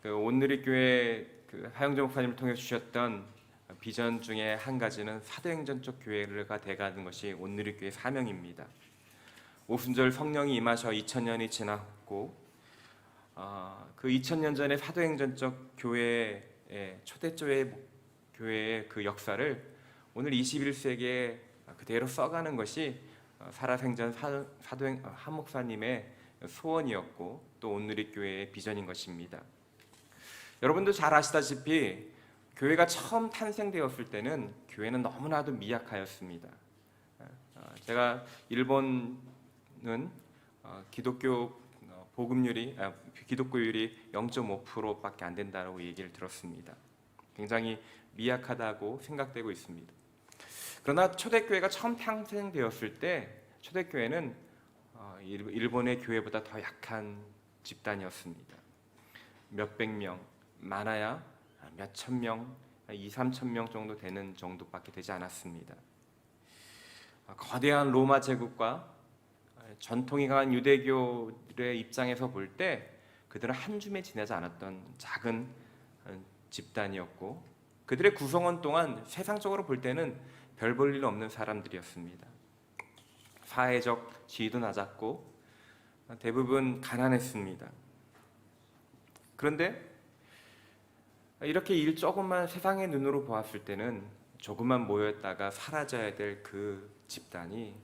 온누리교회 하영정 목사님을 통해 주셨던 비전 중에 한 가지는 사도행전 쪽 교회가 돼가는 것이 온누리교회 사명입니다. 오순절 성령이 임하셔 2000년이 지났고 그 2000년 전에 사도행전 쪽 교회의 교회의 그 역사를 오늘 21세기에 그대로 써가는 것이 살아생전 한 목사님의 소원이었고 또 온누리교회의 비전인 것입니다. 여러분도 잘 아시다시피 교회가 처음 탄생되었을 때는 교회는 너무나도 미약하였습니다. 제가 일본은 기독교 기독교율이 0.5%밖에 안 된다고 얘기를 들었습니다. 굉장히 미약하다고 생각되고 있습니다. 그러나 초대교회가 처음 탄생되었을 때 초대교회는 일본의 교회보다 더 약한 집단이었습니다. 몇백 명, 많아야 몇천 명, 2~3천 명 정도 되는 정도밖에 되지 않았습니다. 거대한 로마 제국과 전통이 강한 유대교의 입장에서 볼 때 그들은 한 줌에 지나지 않았던 작은 집단이었고 그들의 구성원 또한 세상적으로 볼 때는 별 볼 일 없는 사람들이었습니다. 사회적 지위도 낮았고 대부분 가난했습니다. 그런데 이렇게 조금만 세상의 눈으로 보았을 때는 조금만 모였다가 사라져야 될 그 집단이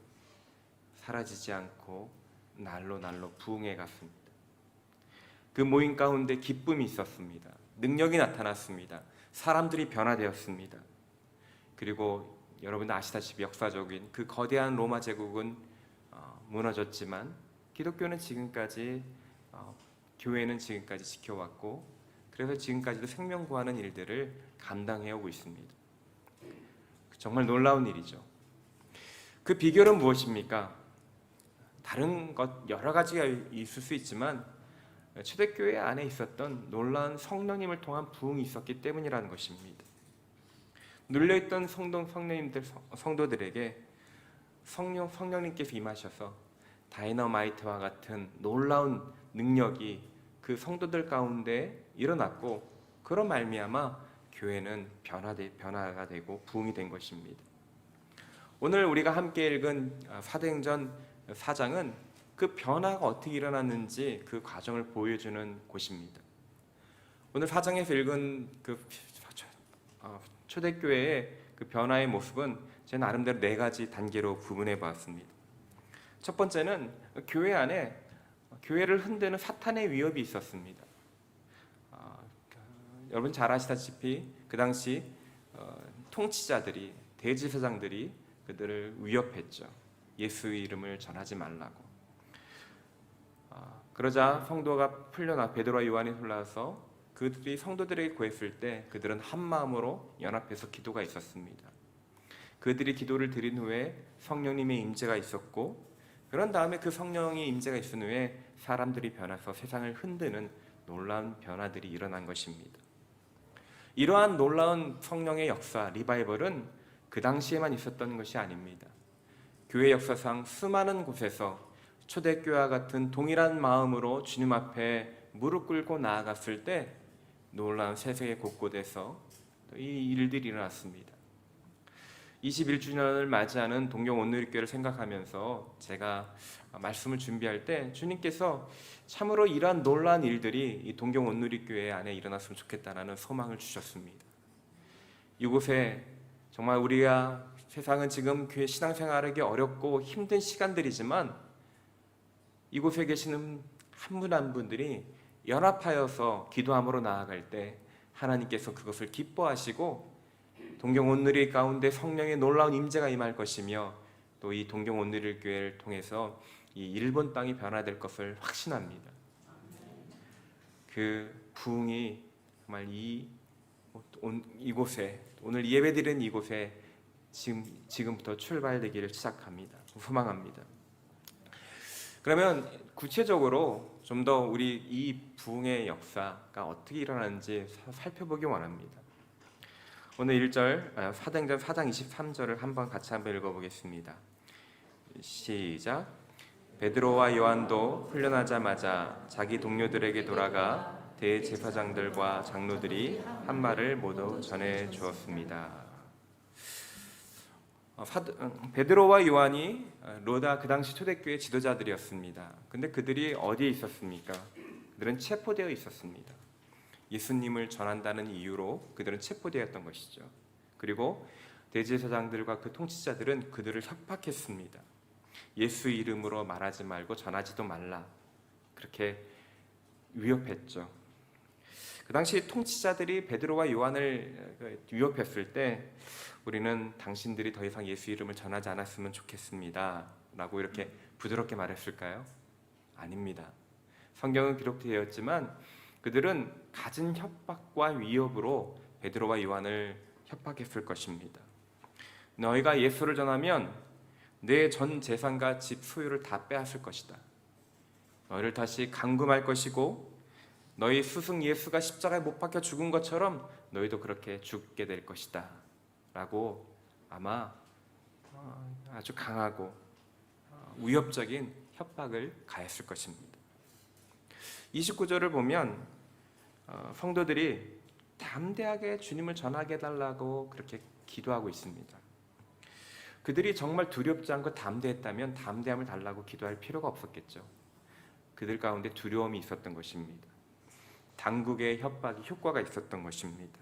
사라지지 않고 날로 부흥해 갔습니다. 그 모임 가운데 기쁨이 있었습니다. 능력이 나타났습니다. 사람들이 변화되었습니다. 그리고 여러분도 아시다시피 역사적인 그 거대한 로마 제국은 무너졌지만 기독교는 지금까지 교회는 지금까지 지켜왔고 그래서 지금까지도 생명 구하는 일들을 감당해 오고 있습니다. 정말 놀라운 일이죠. 그 비결은 무엇입니까? 다른 것 여러 가지가 있을 수 있지만 초대교회 안에 있었던 놀라운 성령님을 통한 부흥이 있었기 때문이라는 것입니다. 눌려있던 성도들에게 성령님께서 임하셔서 다이너마이트와 같은 놀라운 능력이 그 성도들 가운데 일어났고 그런 말미암아 교회는 변화가 되고 부흥이 된 것입니다. 오늘 우리가 함께 읽은 사도행전 4장은 그 변화가 어떻게 일어났는지 그 과정을 보여주는 곳입니다. 오늘 4장에서 읽은 그 초대교회의 그 변화의 모습은 제 나름대로 4가지 단계로 구분해 보았습니다. 첫 번째는 교회 안에 교회를 흔드는 사탄의 위협이 있었습니다. 여러분 잘 아시다시피 그 당시 통치자들이 대제사장들이 그들을 위협했죠. 예수의 이름을 전하지 말라고. 그러자 성도가 베드로와 요한이 흘러서 그들이 성도들에게 구했을 때 그들은 한 마음으로 연합해서 기도가 있었습니다. 그들이 기도를 드린 후에 성령님의 임재가 있었고 그런 다음에 그 성령의 임재가 있은 후에 사람들이 변해서 세상을 흔드는 놀라운 변화들이 일어난 것입니다. 이러한 놀라운 성령의 역사, 리바이벌은 그 당시에만 있었던 것이 아닙니다. 교회 역사상 수많은 곳에서 초대교회와 같은 동일한 마음으로 주님 앞에 무릎 꿇고 나아갔을 때 놀라운 세계 곳곳에서 이 일들이 일어났습니다. 21주년을 맞이하는 동경 온누리교회를 생각하면서 제가 말씀을 준비할 때 주님께서 참으로 이러한 놀라운 일들이 이 동경 온누리교회 안에 일어났으면 좋겠다는 소망을 주셨습니다. 이곳에 정말 우리가 세상은 지금 교회 신앙생활하기 어렵고 힘든 시간들이지만 이곳에 계시는 한 분 한 분들이 연합하여서 기도함으로 나아갈 때 하나님께서 그것을 기뻐하시고 동경 온누리 가운데 성령의 놀라운 임재가 임할 것이며 또 이 동경 온누리 교회를 통해서 이 일본 땅이 변화될 것을 확신합니다. 그 부흥이 정말 이곳에 오늘 예배드리는 이곳에 지금부터 출발되기를 시작합니다. 소망합니다. 그러면 구체적으로 좀 더 우리 이 부흥의 역사가 어떻게 일어나는지 살펴보기 원합니다. 오늘 1절 사도행전 4장 23절을 같이 한번 읽어보겠습니다. 시작. 베드로와 요한도 훈련하자마자 자기 동료들에게 돌아가 대제사장들과 장로들이 한 말을 모두 전해 주었습니다. 베드로와 요한이 로다 그 당시 초대교회 지도자들이었습니다. 근데 그들이 어디에 있었습니까? 그들은 체포되어 있었습니다. 예수님을 전한다는 이유로 그들은 체포되었던 것이죠. 그리고 대제사장들과 그 통치자들은 그들을 협박했습니다. 예수 이름으로 말하지 말고 전하지도 말라, 그렇게 위협했죠. 그 당시 통치자들이 베드로와 요한을 위협했을 때 우리는 당신들이 더 이상 예수 이름을 전하지 않았으면 좋겠습니다 라고 이렇게 부드럽게 말했을까요? 아닙니다. 성경은 기록되어 있지만 그들은 갖은 협박과 위협으로 베드로와 요한을 협박했을 것입니다. 너희가 예수를 전하면 내 전 재산과 집 소유를 다 빼앗을 것이다. 너희를 다시 감금할 것이고 너희 스승 예수가 십자가에 못 박혀 죽은 것처럼 너희도 그렇게 죽게 될 것이다 라고 아마 아주 강하고 위협적인 협박을 가했을 것입니다. 29절을 보면 성도들이 담대하게 주님을 전하게 해달라고 그렇게 기도하고 있습니다. 그들이 정말 두렵지 않고 담대했다면 담대함을 달라고 기도할 필요가 없었겠죠. 그들 가운데 두려움이 있었던 것입니다. 당국의 협박이 효과가 있었던 것입니다.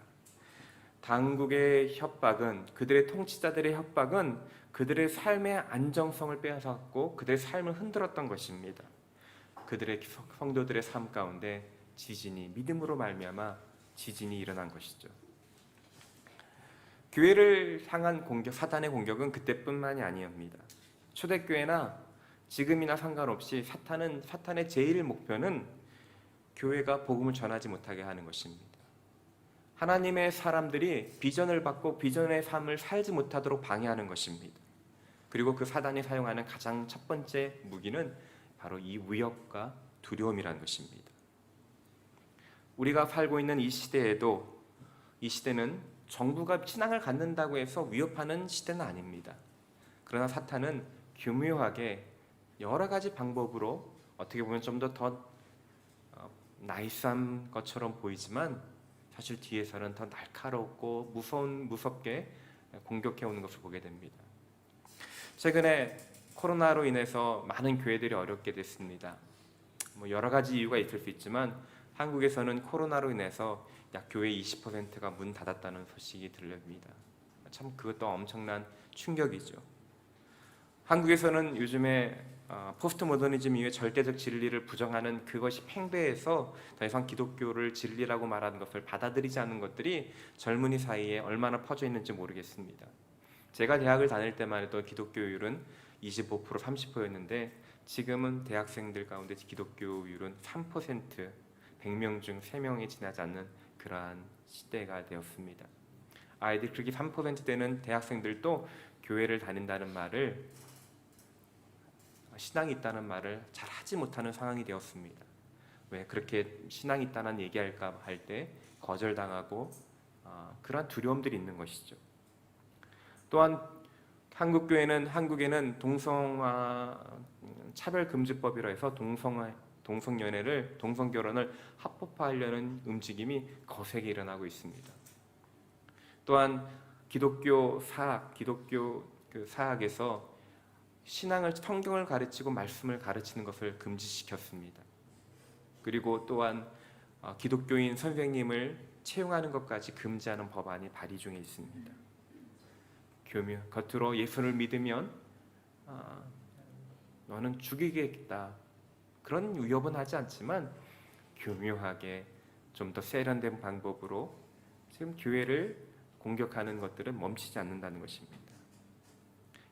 당국의 협박은, 그들의 통치자들의 협박은 그들의 삶의 안정성을 빼앗았고 그들의 삶을 흔들었던 것입니다. 그들의 성도들의 삶 가운데 지진이, 믿음으로 말미암아 지진이 일어난 것이죠. 교회를 향한 공격, 사탄의 공격은 그때뿐만이 아니옵니다. 초대교회나 지금이나 상관없이 사탄의 제일 목표는 교회가 복음을 전하지 못하게 하는 것입니다. 하나님의 사람들이 비전을 받고 비전의 삶을 살지 못하도록 방해하는 것입니다. 그리고 그 사단이 사용하는 가장 첫 번째 무기는 바로 이 위협과 두려움이라는 것입니다. 우리가 살고 있는 이 시대에도, 이 시대는 정부가 신앙을 갖는다고 해서 위협하는 시대는 아닙니다. 그러나 사탄은 교묘하게 여러 가지 방법으로, 어떻게 보면 좀 더 나이스한 것처럼 보이지만 사실 뒤에서는 더 날카롭고 무섭게 공격해 오는 것을 보게 됩니다. 최근에 코로나로 인해서 많은 교회들이 어렵게 됐습니다. 여러 가지 이유가 있을 수 있지만 한국에서는 코로나로 인해서 약 교회 20%가 문 닫았다는 소식이 들립니다. 참 그것도 엄청난 충격이죠. 한국에서는 요즘에 포스트 모더니즘 이후에 절대적 진리를 부정하는 그것이 팽배해서 더 이상 기독교를 진리라고 말하는 것을 받아들이지 않는 것들이 젊은이 사이에 얼마나 퍼져 있는지 모르겠습니다. 제가 대학을 다닐 때만 해도 기독교율은 25%, 30%였는데 지금은 대학생들 가운데 기독교율은 3%, 100명 중 3명이 지나지 않는 그러한 시대가 되었습니다. 아이들 그렇게 3% 되는 대학생들도 교회를 다닌다는 말을, 신앙이 있다는 말을 잘 하지 못하는 상황이 되었습니다. 왜 그렇게 신앙이 있다는 얘기할까 할 때 거절당하고 그러한 두려움들이 있는 것이죠. 또한 한국에는 동성화 차별금지법이라 해서 동성연애를, 동성결혼을 합법화하려는 움직임이 거세게 일어나고 있습니다. 또한 기독교 사학에서 신앙을, 성경을 가르치고 말씀을 가르치는 것을 금지시켰습니다. 그리고 또한 기독교인 선생님을 채용하는 것까지 금지하는 법안이 발의 중에 있습니다. 겉으로 예수를 믿으면 너는 죽이겠다, 그런 위협은 하지 않지만 교묘하게 좀 더 세련된 방법으로 지금 교회를 공격하는 것들은 멈추지 않는다는 것입니다.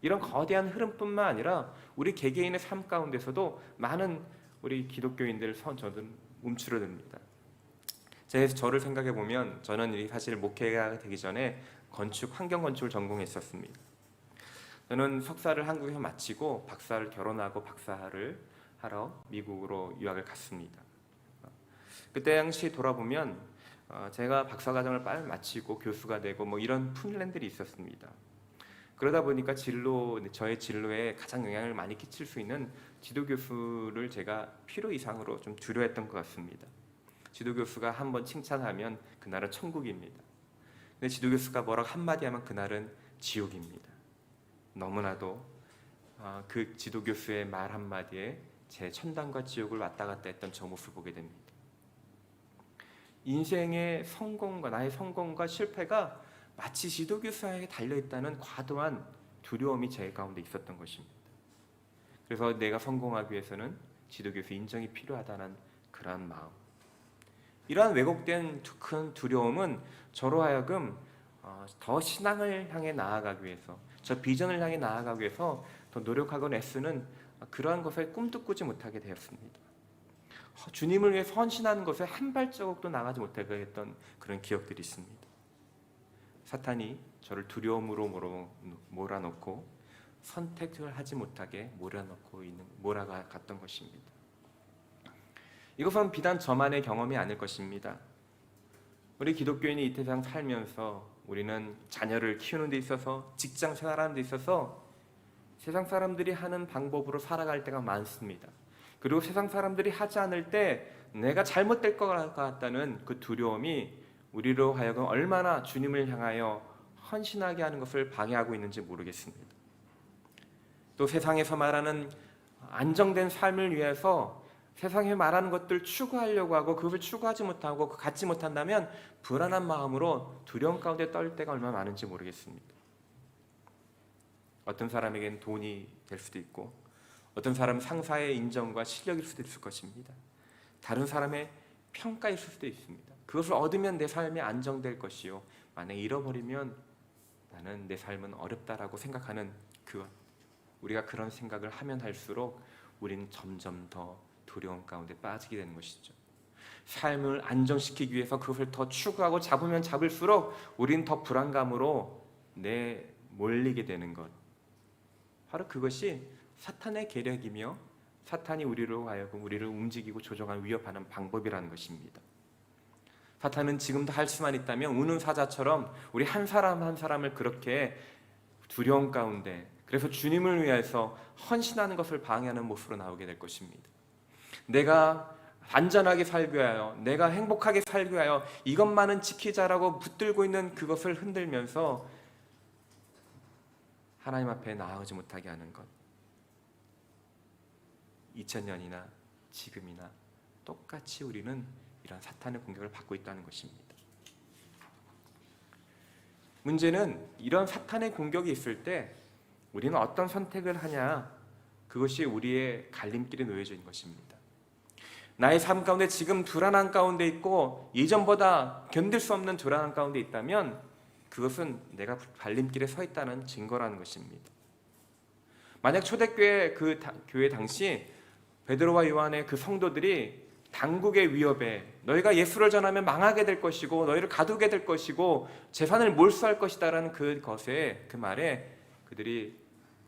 이런 거대한 흐름뿐만 아니라 우리 개개인의 삶 가운데서도 많은 우리 기독교인들 저는 움츠러듭니다. 저를 생각해 보면 저는 사실 목회가 되기 전에 환경건축을 전공했었습니다. 저는 석사를 한국에서 마치고 박사를 결혼하고 박사를 하러 미국으로 유학을 갔습니다. 그때 당시 돌아보면 제가 박사과정을 빨리 마치고 교수가 되고 이런 플랜들이 있었습니다. 그러다 보니까 저의 진로에 가장 영향을 많이 끼칠 수 있는 지도교수를 제가 필요 이상으로 좀 두려워했던 것 같습니다. 지도교수가 한번 칭찬하면 그날은 천국입니다. 근데 지도교수가 뭐라고 한마디 하면 그날은 지옥입니다. 너무나도 그 지도교수의 말 한마디에 제 천당과 지옥을 왔다 갔다 했던 저 모습을 보게 됩니다. 인생의 성공과 나의 성공과 실패가 마치 지도교수에게 달려있다는 과도한 두려움이 제 가운데 있었던 것입니다. 그래서 내가 성공하기 위해서는 지도교수 인정이 필요하다는 그러한 마음, 이러한 왜곡된 큰 두려움은 저로 하여금 더 신앙을 향해 나아가기 위해서, 저 비전을 향해 나아가기 위해서 더 노력하고 애쓰는 그러한 것에 꿈도 꾸지 못하게 되었습니다. 주님을 위해 헌신하는 것에 한 발자국도 나가지 못하게 했던 그런 기억들이 있습니다. 사탄이 저를 두려움으로 몰아넣고 선택을 하지 못하게 몰아갔던 것입니다. 이것은 비단 저만의 경험이 아닐 것입니다. 우리 기독교인이 이 세상 살면서 우리는 자녀를 키우는 데 있어서, 직장 생활하는 데 있어서 세상 사람들이 하는 방법으로 살아갈 때가 많습니다. 그리고 세상 사람들이 하지 않을 때 내가 잘못될 것 같다는 그 두려움이 우리로 하여금 얼마나 주님을 향하여 헌신하게 하는 것을 방해하고 있는지 모르겠습니다. 또 세상에서 말하는 안정된 삶을 위해서 세상에 말하는 것들 추구하려고 하고 그것을 추구하지 못하고 갖지 못한다면 불안한 마음으로 두려움 가운데 떨 때가 얼마나 많은지 모르겠습니다. 어떤 사람에게는 돈이 될 수도 있고, 어떤 사람은 상사의 인정과 실력일 수도 있을 것입니다. 다른 사람의 평가일 수도 있습니다. 그것을 얻으면 내 삶이 안정될 것이요, 만약에 잃어버리면 나는 내 삶은 어렵다라고 생각하는 우리가 그런 생각을 하면 할수록 우리는 점점 더 두려움 가운데 빠지게 되는 것이죠. 삶을 안정시키기 위해서 그것을 더 추구하고 잡으면 잡을수록 우리는 더 불안감으로 몰리게 되는 것, 바로 그것이 사탄의 계략이며 사탄이 우리로 하여금 우리를 움직이고 조종하는 위협하는 방법이라는 것입니다. 사탄은 지금도 할 수만 있다면 우는 사자처럼 우리 한 사람 한 사람을 그렇게 두려움 가운데, 그래서 주님을 위해서 헌신하는 것을 방해하는 모습으로 나오게 될 것입니다. 내가 안전하게 살기 위하여, 내가 행복하게 살기 위하여 이것만은 지키자라고 붙들고 있는 그것을 흔들면서 하나님 앞에 나아가지 못하게 하는 것, 2000년이나 지금이나 똑같이 우리는 이런 사탄의 공격을 받고 있다는 것입니다. 문제는 이런 사탄의 공격이 있을 때 우리는 어떤 선택을 하냐, 그것이 우리의 갈림길에 놓여져 있는 것입니다. 나의 삶 가운데 지금 불안한 가운데 있고 예전보다 견딜 수 없는 불안한 가운데 있다면 그것은 내가 갈림길에 서 있다는 증거라는 것입니다. 만약 초대교회 그 교회 당시 베드로와 요한의 그 성도들이 당국의 위협에 너희가 예수를 전하면 망하게 될 것이고 너희를 가두게 될 것이고 재산을 몰수할 것이다라는 그것에, 그 말에 그들이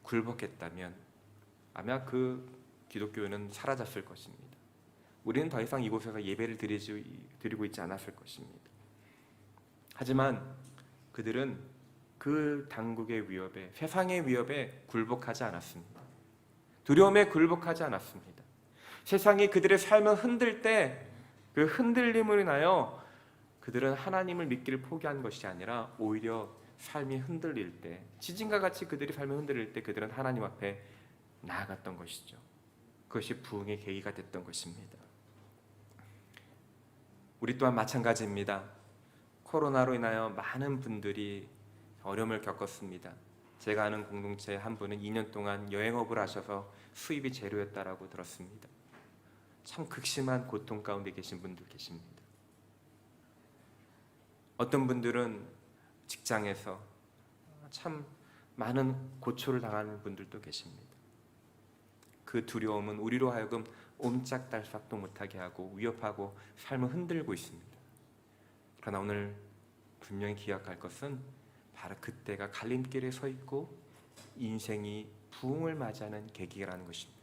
굴복했다면 아마 그 기독교는 사라졌을 것입니다. 우리는 더 이상 이곳에서 예배를 드리고 있지 않았을 것입니다. 하지만 그들은 그 당국의 위협에, 세상의 위협에 굴복하지 않았습니다. 두려움에 굴복하지 않았습니다. 세상이 그들의 삶을 흔들 때 그 흔들림으로 인하여 그들은 하나님을 믿기를 포기한 것이 아니라 오히려 삶이 흔들릴 때, 지진과 같이 그들이 삶이 흔들릴 때 그들은 하나님 앞에 나아갔던 것이죠. 그것이 부흥의 계기가 됐던 것입니다. 우리 또한 마찬가지입니다. 코로나로 인하여 많은 분들이 어려움을 겪었습니다. 제가 아는 공동체 한 분은 2년 동안 여행업을 하셔서 수입이 제로였다라고 들었습니다. 참 극심한 고통 가운데 계신 분들 계십니다. 어떤 분들은 직장에서 참 많은 고초를 당하는 분들도 계십니다. 그 두려움은 우리로 하여금 옴짝달싹도 못하게 하고 위협하고 삶을 흔들고 있습니다. 그러나 오늘 분명히 기억할 것은 바로 그때가 갈림길에 서 있고 인생이 부흥을 맞이하는 계기라는 것입니다.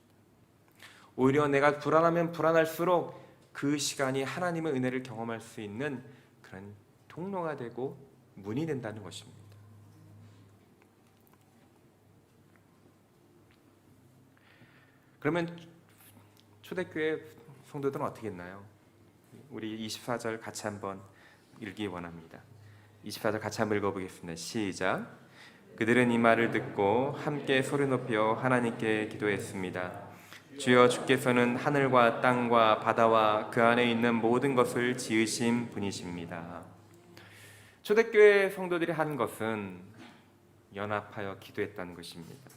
오히려 내가 불안하면 불안할수록 그 시간이 하나님의 은혜를 경험할 수 있는 그런 통로가 되고 문이 된다는 것입니다. 그러면 초대교회 성도들은 어떻게 했나요? 우리 24절 같이 한번 읽기 원합니다. 24절 같이 한번 읽어보겠습니다. 시작. 그들은 이 말을 듣고 함께 소리 높여 하나님께 기도했습니다. 주여, 주께서는 하늘과 땅과 바다와 그 안에 있는 모든 것을 지으신 분이십니다. 초대교회 성도들이 한 것은 연합하여 기도했다는 것입니다.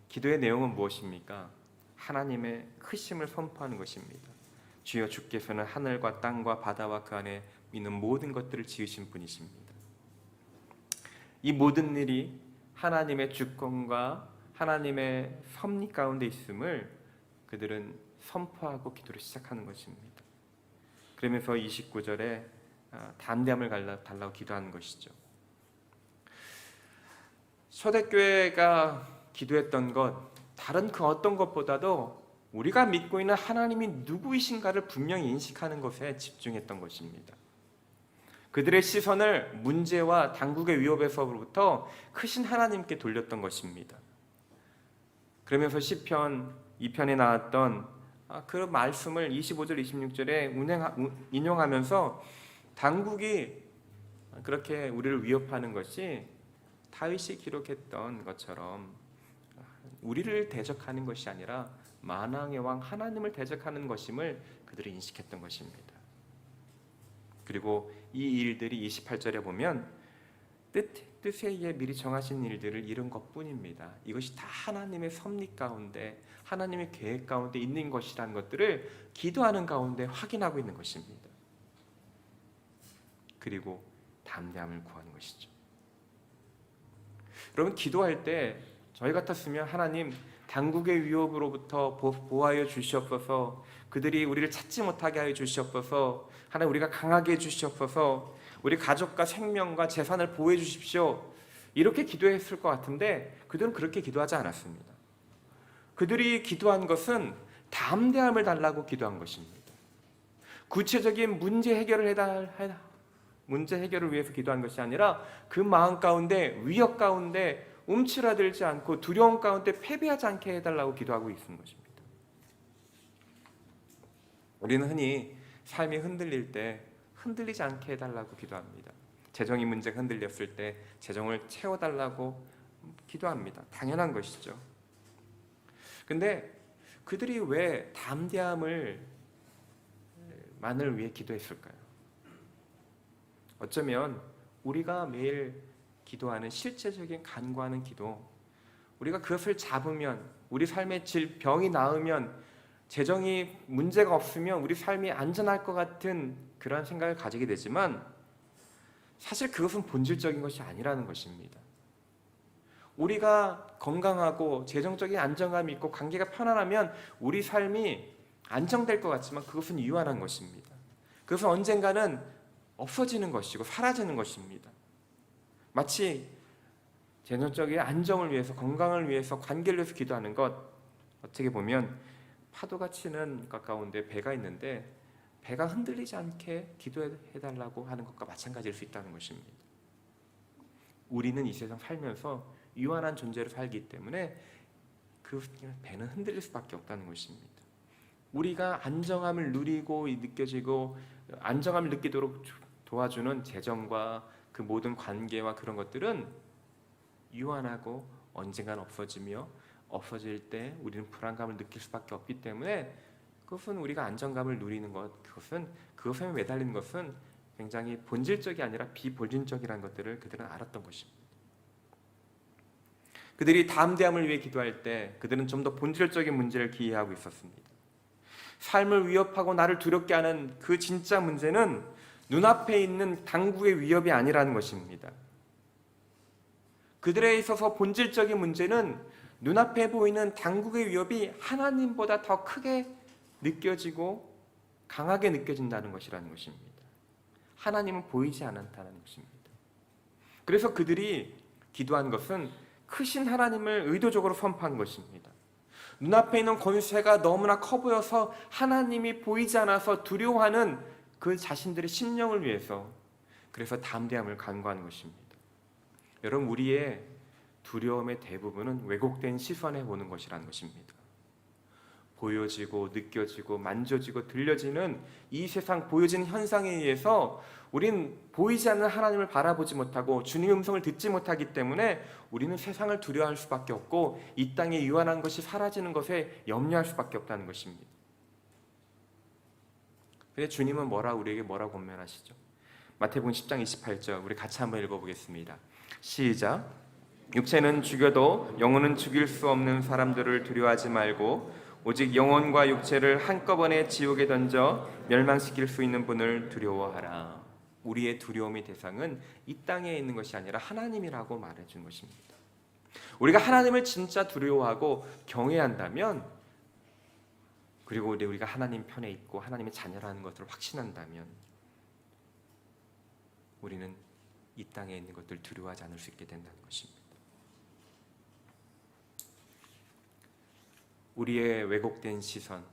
기도의 내용은 무엇입니까? 하나님의 크심을 선포하는 것입니다. 주여, 주께서는 하늘과 땅과 바다와 그 안에 있는 모든 것들을 지으신 분이십니다. 이 모든 일이 하나님의 주권과 하나님의 섭리 가운데 있음을 그들은 선포하고 기도를 시작하는 것입니다. 그러면서 29절에 담대함을 달라고 기도하는 것이죠. 초대교회가 기도했던 것, 다른 그 어떤 것보다도 우리가 믿고 있는 하나님이 누구이신가를 분명히 인식하는 것에 집중했던 것입니다. 그들의 시선을 문제와 당국의 위협에서부터 크신 하나님께 돌렸던 것입니다. 그러면서 시편 2편에 나왔던 그 말씀을 25절 26절에 인용하면서 당국이 그렇게 우리를 위협하는 것이 다윗이 기록했던 것처럼 우리를 대적하는 것이 아니라 만왕의 왕 하나님을 대적하는 것임을 그들이 인식했던 것입니다. 그리고 이 일들이 28절에 보면 뜻에 의해 미리 정하신 일들을 이룬 것뿐입니다. 이것이 다 하나님의 섭리 가운데, 하나님의 계획 가운데 있는 것이라는 것들을 기도하는 가운데 확인하고 있는 것입니다. 그리고 담대함을 구하는 것이죠. 여러분, 기도할 때 저희 같았으면 하나님, 당국의 위협으로부터 보호하여 주시옵소서, 그들이 우리를 찾지 못하게 하여 주시옵소서, 하나님 우리가 강하게 해주시옵소서, 우리 가족과 생명과 재산을 보호해 주십시오, 이렇게 기도했을 것 같은데 그들은 그렇게 기도하지 않았습니다. 그들이 기도한 것은 담대함을 달라고 기도한 것입니다. 구체적인 문제 해결을 위해서 기도한 것이 아니라 그 마음 가운데, 위협 가운데 움츠러들지 않고 두려움 가운데 패배하지 않게 해달라고 기도하고 있는 것입니다. 우리는 흔히 삶이 흔들릴 때 흔들리지 않게 해달라고 기도합니다. 재정이 문제가 흔들렸을 때 재정을 채워달라고 기도합니다. 당연한 것이죠. 근데 그들이 왜 담대함을 만을 위해 기도했을까요? 어쩌면 우리가 매일 기도하는 실제적인 간구하는 기도, 우리가 그것을 잡으면, 우리 삶의 병이 나으면, 재정이 문제가 없으면 우리 삶이 안전할 것 같은 그런 생각을 가지게 되지만 사실 그것은 본질적인 것이 아니라는 것입니다. 우리가 건강하고 재정적인 안정감이 있고 관계가 편안하면 우리 삶이 안정될 것 같지만 그것은 유한한 것입니다. 그것은 언젠가는 없어지는 것이고 사라지는 것입니다. 마치 재정적인 안정을 위해서, 건강을 위해서, 관계를 위해서 기도하는 것, 어떻게 보면 파도가 치는 것 가운데 배가 있는데 배가 흔들리지 않게 기도해달라고 하는 것과 마찬가지일 수 있다는 것입니다. 우리는 이 세상 살면서 유한한 존재로 살기 때문에 그 배는 흔들릴 수밖에 없다는 것입니다. 우리가 안정함을 누리고 느껴지고 안정함을 느끼도록 도와주는 재정과 그 모든 관계와 그런 것들은 유한하고 언젠간 없어지며, 없어질 때 우리는 불안감을 느낄 수밖에 없기 때문에 그것은 우리가 안정감을 누리는 것, 그것에 매달리는 것은 굉장히 본질적이 아니라 비본질적이라는 것들을 그들은 알았던 것입니다. 그들이 담대함을 위해 기도할 때 그들은 좀 더 본질적인 문제를 기이하고 있었습니다. 삶을 위협하고 나를 두렵게 하는 그 진짜 문제는 눈앞에 있는 당국의 위협이 아니라는 것입니다. 그들에 있어서 본질적인 문제는 눈앞에 보이는 당국의 위협이 하나님보다 더 크게 느껴지고 강하게 느껴진다는 것이라는 것입니다. 하나님은 보이지 않는다는 것입니다. 그래서 그들이 기도한 것은 크신 하나님을 의도적으로 선포한 것입니다. 눈앞에 있는 권세가 너무나 커 보여서 하나님이 보이지 않아서 두려워하는 그 자신들의 심령을 위해서, 그래서 담대함을 간구하는 것입니다. 여러분, 우리의 두려움의 대부분은 왜곡된 시선에 보는 것이라는 것입니다. 보여지고 느껴지고 만져지고 들려지는 이 세상 보여지는 현상에 의해서 우린 보이지 않는 하나님을 바라보지 못하고 주님의 음성을 듣지 못하기 때문에 우리는 세상을 두려워할 수밖에 없고 이 땅에 유한한 것이 사라지는 것에 염려할 수밖에 없다는 것입니다. 근데 주님은 우리에게 뭐라고 권면하시죠? 마태복음 10장 28절 우리 같이 한번 읽어보겠습니다. 시작. 육체는 죽여도 영혼은 죽일 수 없는 사람들을 두려워하지 말고 오직 영혼과 육체를 한꺼번에 지옥에 던져 멸망시킬 수 있는 분을 두려워하라. 우리의 두려움의 대상은 이 땅에 있는 것이 아니라 하나님이라고 말해준 것입니다. 우리가 하나님을 진짜 두려워하고 경외한다면, 그리고 우리가 하나님 편에 있고 하나님의 자녀라는 것을 확신한다면 우리는 이 땅에 있는 것들 두려워하지 않을 수 있게 된다는 것입니다. 우리의 왜곡된 시선,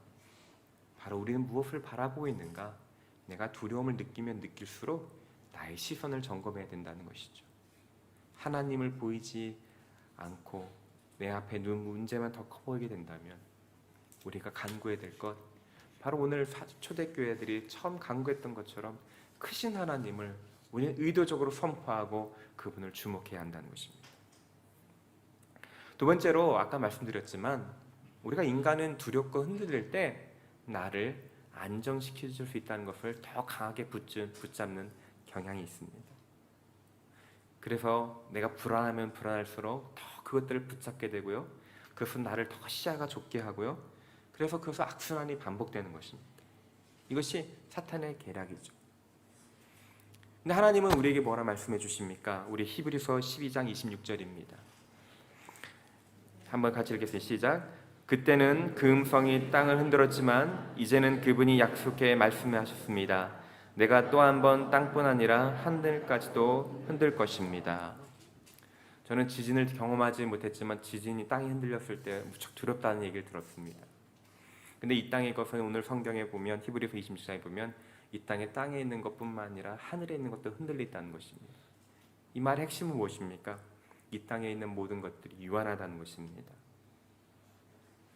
바로 우리는 무엇을 바라보고 있는가? 내가 두려움을 느끼면 느낄수록 나의 시선을 점검해야 된다는 것이죠. 하나님을 보이지 않고 내 앞에 문제만 더 커 보이게 된다면 우리가 간구해야 될 것, 바로 오늘 초대교회들이 처음 간구했던 것처럼 크신 하나님을 우리는 의도적으로 선포하고 그분을 주목해야 한다는 것입니다. 두 번째로 아까 말씀드렸지만 우리가 인간은 두렵고 흔들릴 때 나를 안정시켜줄 수 있다는 것을 더 강하게 붙잡는 경향이 있습니다. 그래서 내가 불안하면 불안할수록 더 그것들을 붙잡게 되고요. 그것은 나를 더 시야가 좁게 하고요. 그래서 그것은 악순환이 반복되는 것입니다. 이것이 사탄의 계략이죠. 근데 하나님은 우리에게 뭐라 말씀해 주십니까? 우리 히브리서 12장 26절입니다. 한번 같이 읽겠습니다. 시작. 그때는 그 음성이 땅을 흔들었지만 이제는 그분이 약속해 말씀하셨습니다. 내가 또 한 번 땅뿐 아니라 하늘까지도 흔들 것입니다. 저는 지진을 경험하지 못했지만 지진이 땅이 흔들렸을 때 무척 두렵다는 얘기를 들었습니다. 근데 이 땅의 것은 오늘 성경에 보면 히브리서 26장에 보면 이 땅에 있는 것뿐만 아니라 하늘에 있는 것도 흔들린다는 것입니다. 이 말의 핵심은 무엇입니까? 이 땅에 있는 모든 것들이 유한하다는 것입니다.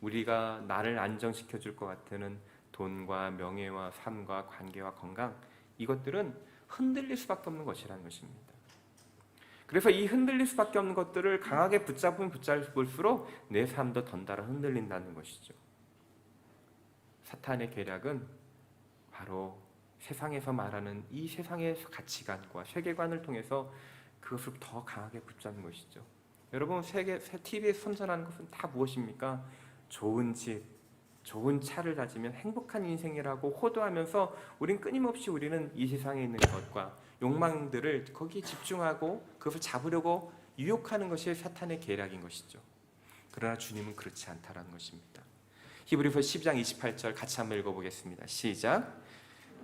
우리가 나를 안정시켜 줄 것 같은 돈과 명예와 삶과 관계와 건강, 이것들은 흔들릴 수밖에 없는 것이라는 것입니다. 그래서 이 흔들릴 수밖에 없는 것들을 강하게 붙잡을수록 내 삶도 덩달아 흔들린다는 것이죠. 사탄의 계략은 바로 세상에서 말하는 이 세상의 가치관과 세계관을 통해서 그것을 더 강하게 붙잡는 것이죠. 여러분, TV에서 선전하는 것은 다 무엇입니까? 좋은 집, 좋은 차를 가지면 행복한 인생이라고 호도하면서 우리는 이 세상에 있는 것과 욕망들을 거기에 집중하고 그것을 잡으려고 유혹하는 것이 사탄의 계략인 것이죠. 그러나 주님은 그렇지 않다라는 것입니다. 히브리서 10장 28절 같이 한번 읽어보겠습니다. 시작.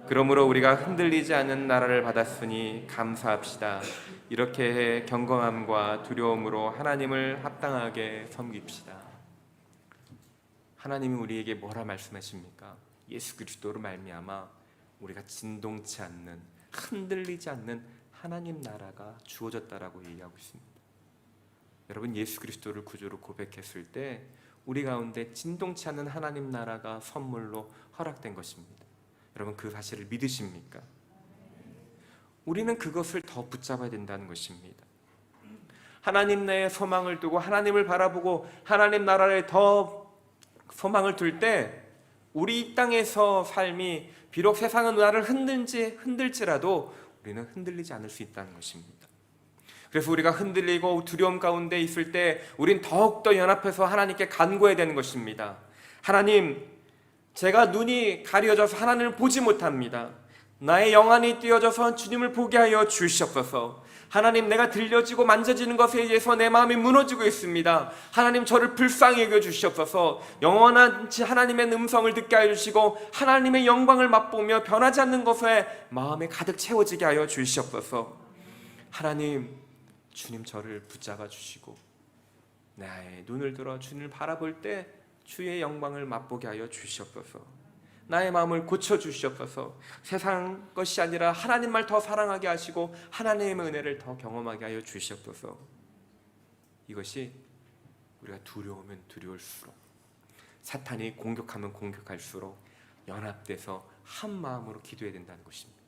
그러므로 우리가 흔들리지 않는 나라를 받았으니 감사합시다. 이렇게 해 경건함과 두려움으로 하나님을 합당하게 섬깁시다. 하나님이 우리에게 뭐라 말씀하십니까? 예수 그리스도로 말미암아 우리가 진동치 않는, 흔들리지 않는 하나님 나라가 주어졌다라고 얘기하고 있습니다. 여러분, 예수 그리스도를 구주로 고백했을 때 우리 가운데 진동치 않는 하나님 나라가 선물로 허락된 것입니다. 여러분, 그 사실을 믿으십니까? 우리는 그것을 더 붙잡아야 된다는 것입니다. 하나님 내에 소망을 두고 하나님을 바라보고 하나님 나라에 더 소망을 둘 때 우리 이 땅에서 삶이 비록 세상은 나를 흔들지라도 우리는 흔들리지 않을 수 있다는 것입니다. 그래서 우리가 흔들리고 두려움 가운데 있을 때 우린 더욱더 연합해서 하나님께 간구해야 되는 것입니다. 하나님, 제가 눈이 가려져서 하나님을 보지 못합니다. 나의 영안이 띄어져서 주님을 보게 하여 주시옵소서. 하나님, 내가 들려지고 만져지는 것에 의해서 내 마음이 무너지고 있습니다. 하나님, 저를 불쌍히 여겨 주시옵소서. 영원한 하나님의 음성을 듣게 하여 주시고 하나님의 영광을 맛보며 변하지 않는 것에 마음이 가득 채워지게 하여 주시옵소서. 하나님, 주님 저를 붙잡아 주시고 나의 눈을 들어 주님을 바라볼 때 주의 영광을 맛보게 하여 주시옵소서. 나의 마음을 고쳐주시옵소서. 세상 것이 아니라 하나님만 더 사랑하게 하시고 하나님의 은혜를 더 경험하게 하여 주시옵소서. 이것이 우리가 두려우면 두려울수록, 사탄이 공격하면 공격할수록 연합돼서 한 마음으로 기도해야 된다는 것입니다.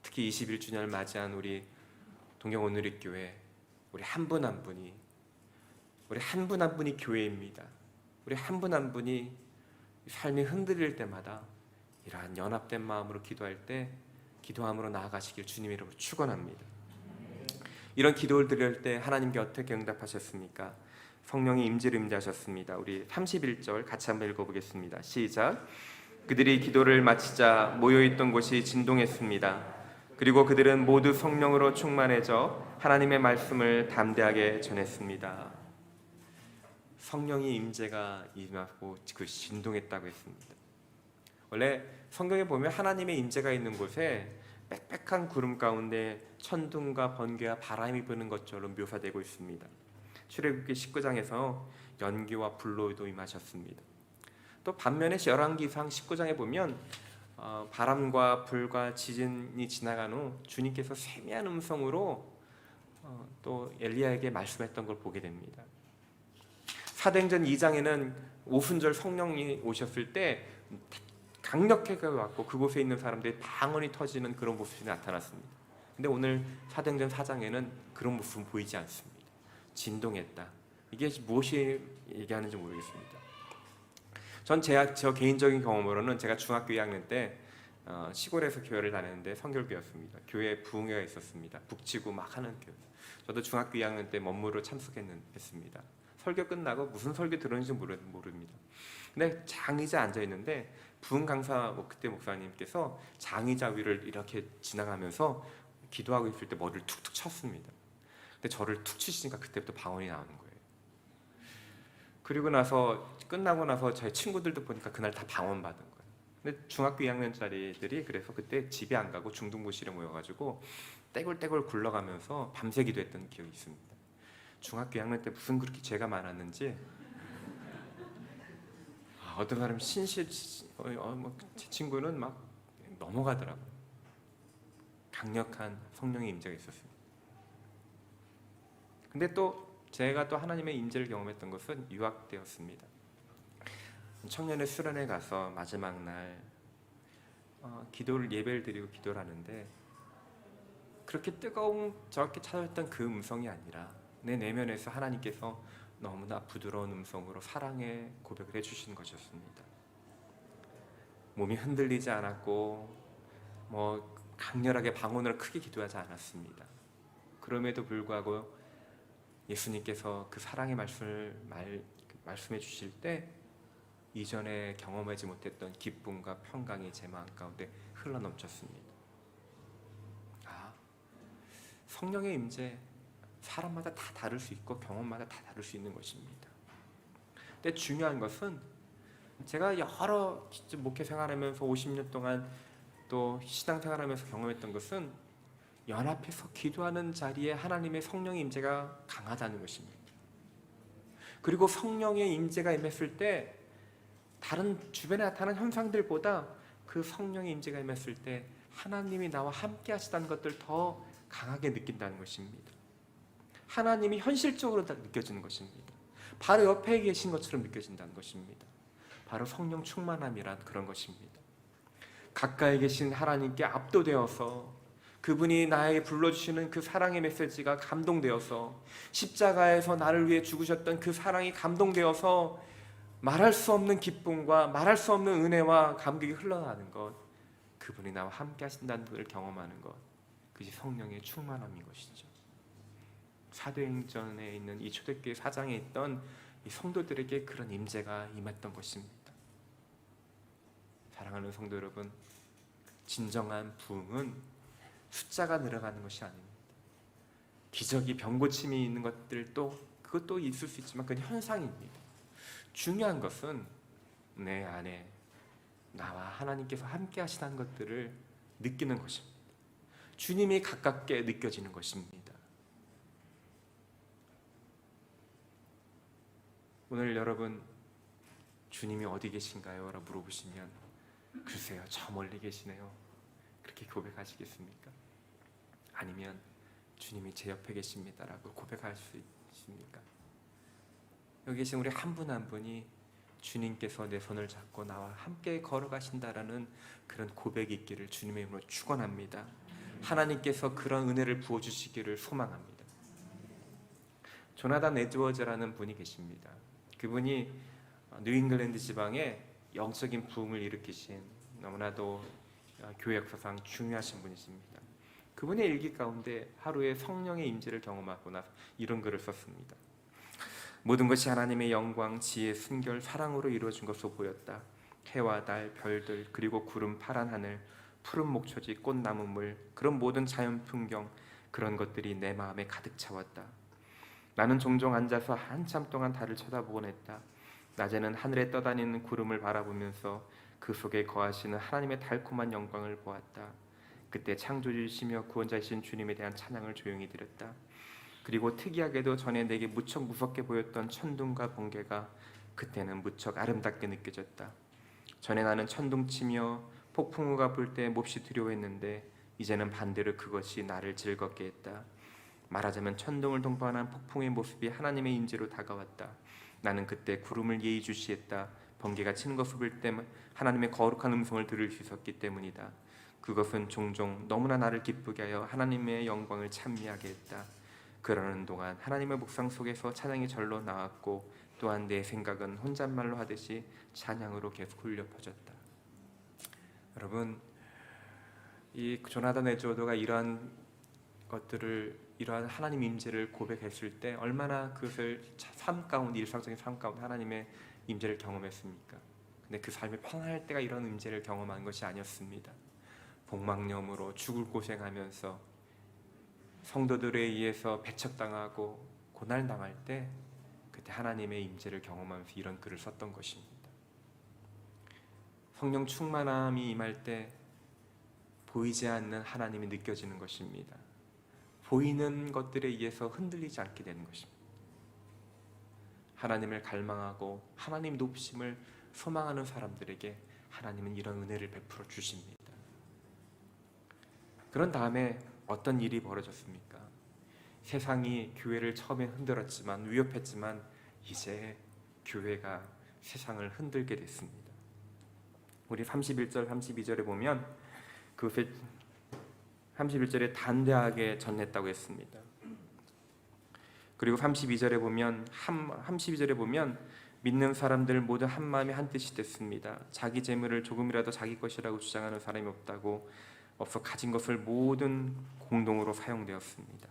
특히 21주년을 맞이한 우리 동경오누리교회, 우리 한 분 한 분이 교회입니다. 우리 한 분 한 분이 삶이 흔들릴 때마다 이러한 연합된 마음으로 기도할 때 기도함으로 나아가시길 주님의 이름으로 축원합니다. 이런 기도를 드릴 때 하나님께 어떻게 응답하셨습니까? 성령이 임재를 임재하셨습니다. 우리 31절 같이 한번 읽어보겠습니다. 시작. 그들이 기도를 마치자 모여있던 곳이 진동했습니다. 그리고 그들은 모두 성령으로 충만해져 하나님의 말씀을 담대하게 전했습니다. 성령의 임재가 임하고 그 진동했다고 했습니다. 원래 성경에 보면 하나님의 임재가 있는 곳에 빽빽한 구름 가운데 천둥과 번개와 바람이 부는 것처럼 묘사되고 있습니다. 출애굽기 19장에서 연기와 불로도 임하셨습니다. 또 반면에 열왕기상 19장에 보면 바람과 불과 지진이 지나간 후 주님께서 세미한 음성으로 또 엘리야에게 말씀했던 걸 보게 됩니다. 사도행전 2장에는 오순절 성령이 오셨을 때 강력하게 왔고 그곳에 있는 사람들이 방언이 터지는 그런 모습이 나타났습니다. 근데 오늘 사도행전 4장에는 그런 모습은 보이지 않습니다. 진동했다. 이게 무엇이 얘기하는지 모르겠습니다. 전 저 개인적인 경험으로는 제가 중학교 2학년 때 시골에서 교회를 다녔는데 성결교였습니다. 교회에 부흥회가 있었습니다. 북치고 막 하는 교회. 저도 중학교 2학년 때 먼무로 참석했습니다. 설교 끝나고 무슨 설교 들었는지 모릅니다. 근데 장의자 앉아 있는데 부흥 강사 그때 목사님께서 장의자 위를 이렇게 지나가면서 기도하고 있을 때 머리를 툭툭 쳤습니다. 근데 저를 툭 치시니까 그때부터 방언이 나오는 거예요. 그리고 나서 끝나고 나서 저희 친구들도 보니까 그날 다 방언 받은 거예요. 근데 중학교 2학년짜리들이 그래서 그때 집에 안 가고 중등부실에 모여가지고 떼굴떼굴 굴러가면서 밤새 기도했던 기억이 있습니다. 중학교 2학년 때 무슨 그렇게 죄가 많았는지 어떤 사람 제 친구는 막 넘어가더라고요. 강력한 성령의 임재가 있었습니다. 근데 또 제가 또 하나님의 임재를 경험했던 것은 유학 때였습니다. 청년의 수련회 가서 마지막 날 기도를 예배를 드리고 기도를 하는데 그렇게 뜨거운 저렇게 찾아왔던 그 음성이 아니라 내 내면에서 하나님께서 너무나 부드러운 음성으로 사랑의 고백을 해주신 것이었습니다. 몸이 흔들리지 않았고 강렬하게 방언으로 크게 기도하지 않았습니다. 그럼에도 불구하고 예수님께서 그 사랑의 말씀을 말씀해 주실 때 이전에 경험하지 못했던 기쁨과 평강이 제 마음 가운데 흘러넘쳤습니다. 성령의 임재 사람마다 다 다를 수 있고 경험마다 다 다를 수 있는 것입니다. 근데 중요한 것은 제가 여러 목회 생활하면서 50년 동안 또 신앙 생활하면서 경험했던 것은 연합해서 기도하는 자리에 하나님의 성령의 임재가 강하다는 것입니다. 그리고 성령의 임재가 임했을 때 다른 주변에 나타나는 현상들보다 그 성령의 임재가 임했을 때 하나님이 나와 함께 하시다는 것들 더 강하게 느낀다는 것입니다. 하나님이 현실적으로 느껴지는 것입니다. 바로 옆에 계신 것처럼 느껴진다는 것입니다. 바로 성령 충만함이란 그런 것입니다. 가까이 계신 하나님께 압도되어서 그분이 나에게 불러주시는 그 사랑의 메시지가 감동되어서 십자가에서 나를 위해 죽으셨던 그 사랑이 감동되어서 말할 수 없는 기쁨과 말할 수 없는 은혜와 감격이 흘러나는 것, 그분이 나와 함께 하신다는 것을 경험하는 것, 그것이 성령의 충만함인 것이죠. 사도행전에 있는 이 초대교회 사장에 있던 이 성도들에게 그런 임재가 임했던 것입니다. 사랑하는 성도 여러분, 진정한 부흥은 숫자가 늘어가는 것이 아닙니다. 기적이 병고침이 있는 것들도 그것도 있을 수 있지만 그건 현상입니다. 중요한 것은 내 안에 나와 하나님께서 함께 하시다는 것들을 느끼는 것입니다. 주님이 가깝게 느껴지는 것입니다. 오늘 여러분 주님이 어디 계신가요? 라고 물어보시면 글쎄요, 저 멀리 계시네요. 그렇게 고백하시겠습니까? 아니면 주님이 제 옆에 계십니다라고 고백할 수 있습니까? 여기 계신 우리 한 분 한 분이 주님께서 내 손을 잡고 나와 함께 걸어가신다라는 그런 고백이 있기를 주님의 이름으로 축원합니다. 하나님께서 그런 은혜를 부어주시기를 소망합니다. 조나단 에드워즈라는 분이 계십니다. 그분이 뉴잉글랜드 지방에 영적인 부흥을 일으키신 너무나도 교회 역사상 중요하신 분이십니다. 그분의 일기 가운데 하루에 성령의 임재를 경험하고 나서 이런 글을 썼습니다. 모든 것이 하나님의 영광, 지혜, 순결, 사랑으로 이루어진 것으로 보였다. 해와 달, 별들, 그리고 구름, 파란 하늘, 푸른 목초지, 꽃나무물, 그런 모든 자연 풍경, 그런 것들이 내 마음에 가득 차왔다. 나는 종종 앉아서 한참 동안 달을 쳐다보곤 했다. 낮에는 하늘에 떠다니는 구름을 바라보면서 그 속에 거하시는 하나님의 달콤한 영광을 보았다. 그때 창조주이시며 구원자이신 주님에 대한 찬양을 조용히 드렸다. 그리고 특이하게도 전에 내게 무척 무섭게 보였던 천둥과 번개가 그때는 무척 아름답게 느껴졌다. 전에 나는 천둥치며 폭풍우가 불 때 몹시 두려워했는데 이제는 반대로 그것이 나를 즐겁게 했다. 말하자면 천둥을 동반한 폭풍의 모습이 하나님의 임재로 다가왔다. 나는 그때 구름을 예의주시했다. 번개가 치는 것을 볼 때 하나님의 거룩한 음성을 들을 수 있었기 때문이다. 그것은 종종 너무나 나를 기쁘게 하여 하나님의 영광을 찬미하게 했다. 그러는 동안 하나님의 묵상 속에서 찬양이 절로 나왔고 또한 내 생각은 혼잣말로 하듯이 찬양으로 계속 울려 퍼졌다. 여러분, 이 조나단 에드워드가 이러한 하나님 임재를 고백했을 때 얼마나 그것을 삶 가운데, 일상적인 삶 가운데 하나님의 임재를 경험했습니까? 근데 그 삶이 편안할 때가 이런 임재를 경험한 것이 아니었습니다. 복막염으로 죽을 고생하면서 성도들에 의해서 배척당하고 고난당할 때 그때 하나님의 임재를 경험하면서 이런 글을 썼던 것입니다. 성령 충만함이 임할 때 보이지 않는 하나님이 느껴지는 것입니다. 보이는 것들에 의해서 흔들리지 않게 되는 것입니다. 하나님을 갈망하고 하나님 높이심을 소망하는 사람들에게 하나님은 이런 은혜를 베풀어 주십니다. 그런 다음에 어떤 일이 벌어졌습니까? 세상이 교회를 처음에 흔들었지만, 위협했지만 이제 교회가 세상을 흔들게 됐습니다. 우리 31절 32절에 보면 그것을 31절에 담대하게 전했다고 했습니다. 그리고 32절에 보면 믿는 사람들 모두 한 마음이 한 뜻이 됐습니다. 자기 재물을 조금이라도 자기 것이라고 주장하는 사람이 없어 가진 것을 모든 공동으로 사용되었습니다.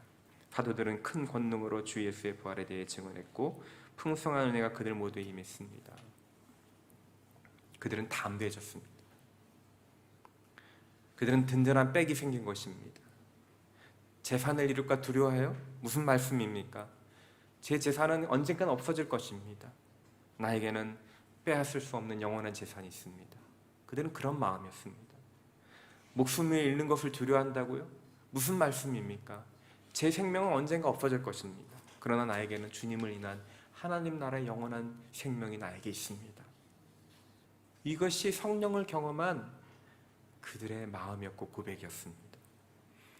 사도들은 큰 권능으로 주 예수의 부활에 대해 증언했고 풍성한 은혜가 그들 모두에 임했습니다. 그들은 담대해졌습니다. 그들은 든든한 백이 생긴 것입니다. 재산을 잃을까 두려워해요? 무슨 말씀입니까? 제 재산은 언젠간 없어질 것입니다. 나에게는 빼앗을 수 없는 영원한 재산이 있습니다. 그들은 그런 마음이었습니다. 목숨을 잃는 것을 두려워한다고요? 무슨 말씀입니까? 제 생명은 언젠가 없어질 것입니다. 그러나 나에게는 주님을 인한 하나님 나라의 영원한 생명이 나에게 있습니다. 이것이 성령을 경험한 그들의 마음이었고 고백이었습니다.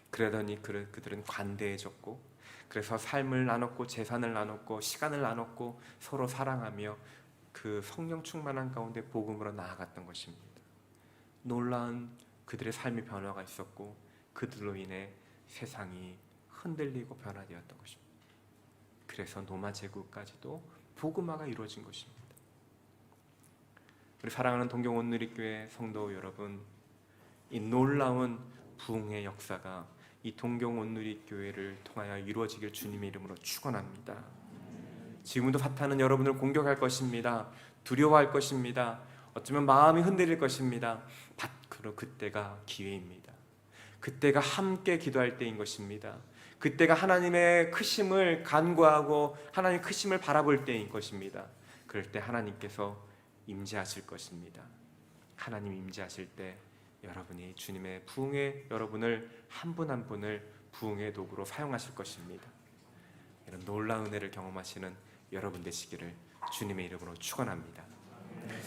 그러더니 그들은 관대해졌고, 그래서 삶을 나눴고 재산을 나눴고 시간을 나눴고 서로 사랑하며 그 성령 충만한 가운데 복음으로 나아갔던 것입니다. 놀라운 그들의 삶의 변화가 있었고 그들로 인해 세상이 흔들리고 변화되었던 것입니다. 그래서 로마 제국까지도 복음화가 이루어진 것입니다. 우리 사랑하는 동경 온누리교회 성도 여러분, 이 놀라운 부흥의 역사가 이 동경 온누리교회를 통하여 이루어지길 주님의 이름으로 축원합니다. 지금도 사탄은 여러분을 공격할 것입니다. 두려워할 것입니다. 어쩌면 마음이 흔들릴 것입니다. 그리고 그때가 기회입니다. 그때가 함께 기도할 때인 것입니다. 그때가 하나님의 크심을 간구하고 하나님의 크심을 바라볼 때인 것입니다. 그럴 때 하나님께서 임재하실 것입니다. 하나님 임재하실 때 여러분이 주님의 부흥의 여러분을 한 분 한 분을 부흥의 도구로 사용하실 것입니다. 이런 놀라운 은혜를 경험하시는 여러분 되시기를 주님의 이름으로 축원합니다.